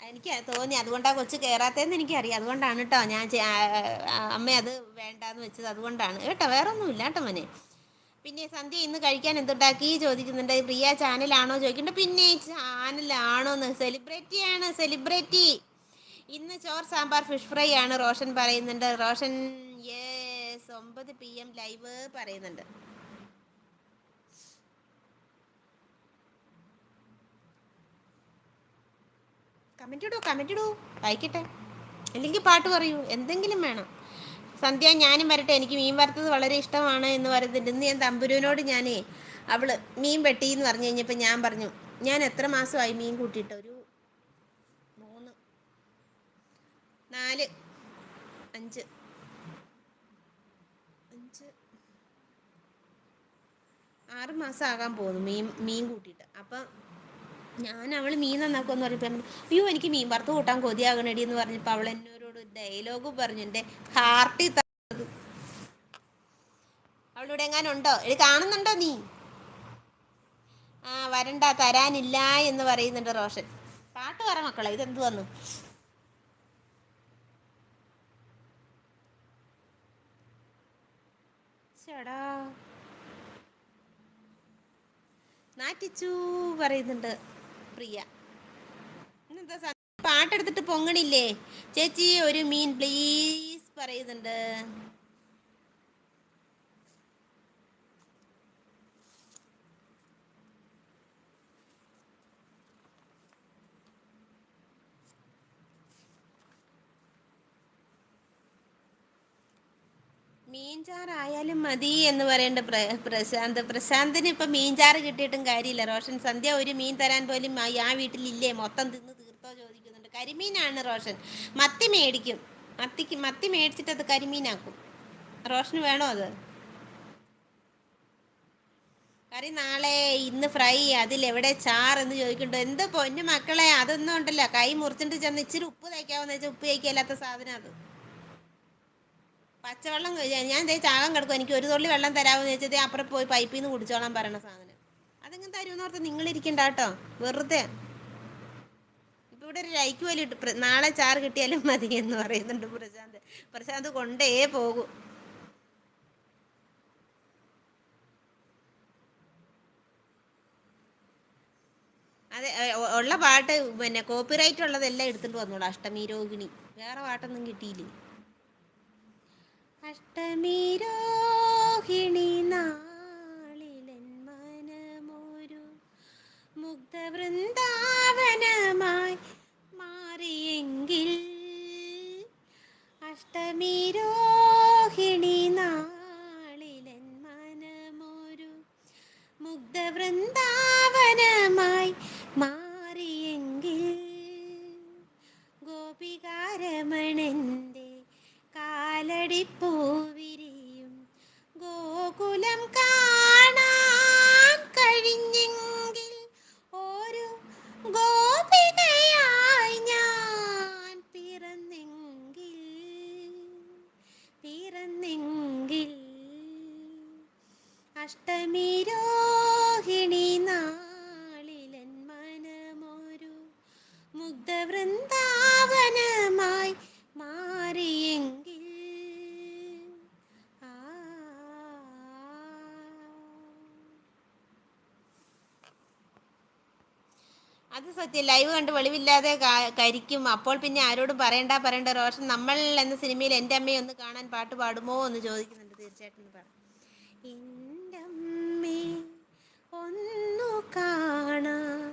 എനിക്ക് തോന്നി അതുകൊണ്ടാണ് കൊച്ചു കയറാത്തതെന്ന് എനിക്കറിയാം. അതുകൊണ്ടാണ് കേട്ടോ ഞാൻ അമ്മ അത് വേണ്ടാന്ന് വെച്ചത്. അതുകൊണ്ടാണ് കേട്ടോ, വേറെ ഒന്നുമില്ല കേട്ടോ മോനെ. പിന്നെ സന്ധ്യ ഇന്ന് കഴിക്കാൻ എന്തുണ്ടാക്കി ചോദിക്കുന്നുണ്ട്. പ്രിയ ചാനലാണോ ചോദിക്കുന്നുണ്ട്. പിന്നെ ചാനലാണോന്ന്, സെലിബ്രിറ്റിയാണ്, സെലിബ്രിറ്റി. ഇന്ന് ചോർ സാമ്പാർ ഫിഷ് ഫ്രൈ ആണ് റോഷൻ പറയുന്നുണ്ട്. റോഷൻ യെസ് 9 PM ലൈവ് പറയുന്നുണ്ട്. കമന്റ് ഇടൂ വായിക്കട്ടെ. അല്ലെങ്കിൽ പാട്ട് പറയൂ, എന്തെങ്കിലും വേണം. സന്ധ്യ ഞാനും വരട്ടെ, എനിക്ക് മീൻ വറുത്തത് വളരെ ഇഷ്ടമാണ് എന്ന് പറയുന്നുണ്ട്. ഇന്ന് ഞാൻ തമ്പുരുവിനോട് ഞാനേ അവള് മീൻ വെട്ടി എന്ന് പറഞ്ഞു കഴിഞ്ഞപ്പോൾ ഞാൻ പറഞ്ഞു, ഞാൻ എത്ര മാസമായി മീൻ കൂട്ടിയിട്ട്? ഒരു 3, 4, 5, 6 മാസം ആകാൻ പോകുന്നു മീൻ കൂട്ടിയിട്ട്. അപ്പം ഞാൻ അവൾ മീൻ നന്നാക്കുമെന്ന് പറഞ്ഞപ്പോൾ അയ്യോ എനിക്ക് മീൻ വറുത്ത് കൂട്ടാൻ കൊതിയാകണടി എന്ന് പറഞ്ഞപ്പോൾ അവൾ എന്നോട് ഡയലോഗ് പറഞ്ഞു. എൻ്റെ ഹാർട്ടിൽ അവളിവിടെ എങ്ങാനും ഉണ്ടോ? ഇത് കാണുന്നുണ്ടോ നീ? വരണ്ട, തരാനില്ല എന്ന് പറയുന്നുണ്ട് റോഷൻ. പാട്ട് പറ മക്കളെ, ഇതെന്തു വന്നു? ചേടാ നാറ്റിച്ചു പറയുന്നുണ്ട് പ്രിയ. ഇന്നെന്താ പാട്ടെടുത്തിട്ട് പൊങ്ങണില്ലേ ചേച്ചി? ഒരു മീൻ പ്ലീസ് പറയുന്നുണ്ട്. മീൻചാറായാലും മതി എന്ന് പറയേണ്ട പ്രശാന്തിന് ഇപ്പം മീൻചാറ് കിട്ടിയിട്ടും കാര്യമില്ല. റോഷൻ സന്ധ്യ ഒരു മീൻ തരാൻ പോലും ആ വീട്ടിലില്ലേ, മൊത്തം തിന്ന് തീർത്തോ ചോദിക്കുന്നുണ്ട്. കരിമീനാണ് റോഷൻ. മത്തി മേടിക്കും, മത്തി മേടിച്ചിട്ട് അത് കരിമീനാക്കും. റോഷന് വേണോ അത്? കറി നാളെ, ഇന്ന് ഫ്രൈ, അതിലെവിടെ ചാറെന്ന് ചോദിക്കുന്നുണ്ട്. എന്ത് പൊന്നു മക്കളെ, അതൊന്നും ഉണ്ടല്ലോ, കൈ മുറിച്ചിട്ട് ചെന്ന് ഇച്ചിരി ഉപ്പ് തയ്ക്കാമെന്ന് വെച്ചാൽ ഉപ്പ് തയ്ക്കാത്ത സാധനം അത്. പച്ചവെള്ളം ഞാൻ ചാകാൻ കിടക്കും, എനിക്ക് ഒരു തുള്ളി വെള്ളം തരാമെന്ന് വെച്ചത് അപ്പുറം പോയി പൈപ്പിൽ നിന്ന് കുടിച്ചോളാൻ പറയണ സാധനം. അതെങ്ങനെ തരുമെന്നോർത്ത് നിങ്ങളിരിക്കണ്ട കേട്ടോ, വെറുതെ. ഇപ്പം ഇവിടെ ഒരു ലൈക്ക് പോലും ഇട്ട് നാളെ ചാറ് കിട്ടിയാലും മതി എന്ന് പറയുന്നുണ്ട് പ്രശാന്ത് കൊണ്ടേ പോകും. അതെ, ഉള്ള പാട്ട് പിന്നെ കോപ്പിറൈറ്റ് ഉള്ളതെല്ലാം എടുത്തിട്ട് വന്നോളൂ. അഷ്ടമി രോഹിണി, വേറെ പാട്ടൊന്നും കിട്ടിയില്ലേ? അഷ്ടമി രോഹിണി നാളിലൻ മനമൊരു മുഗ്ധവൃന്ദാവനമായി മാറിയെങ്കിൽ. അഷ്ടമി രോഹിണി നാളിലൻ മനമൊരു മുഗ്ധവൃന്ദാവനമായി മാറിയെങ്കിൽ. ഗോപികാരമണന്റെ കാലടിപ്പൂവിരിയും ഗോകുലം കാണാൻ കഴിഞ്ഞെങ്കിൽ. ഒരു ഗോപികയായി ഞാൻ പിറന്നെങ്കിൽ. അഷ്ടമി രോഹിണി നാളിലൻ മനമൊരു മുഗ്ധവൃന്ദാവനമായി മാറിയെങ്കിൽ. അത് സത്യം, ലൈവ് കണ്ട് വെളിവില്ലാതെ കരിക്കും. അപ്പോൾ പിന്നെ ആരോടും പറയണ്ട റോഷൻ. നമ്മൾ എന്ന സിനിമയിൽ എൻ്റെ അമ്മയെ ഒന്ന് കാണാൻ പാട്ട് പാടുമോ എന്ന് ചോദിക്കുന്നുണ്ട്. തീർച്ചയായിട്ടും പാടാം. എൻ്റെ അമ്മേ ഒന്നു കാണാൻ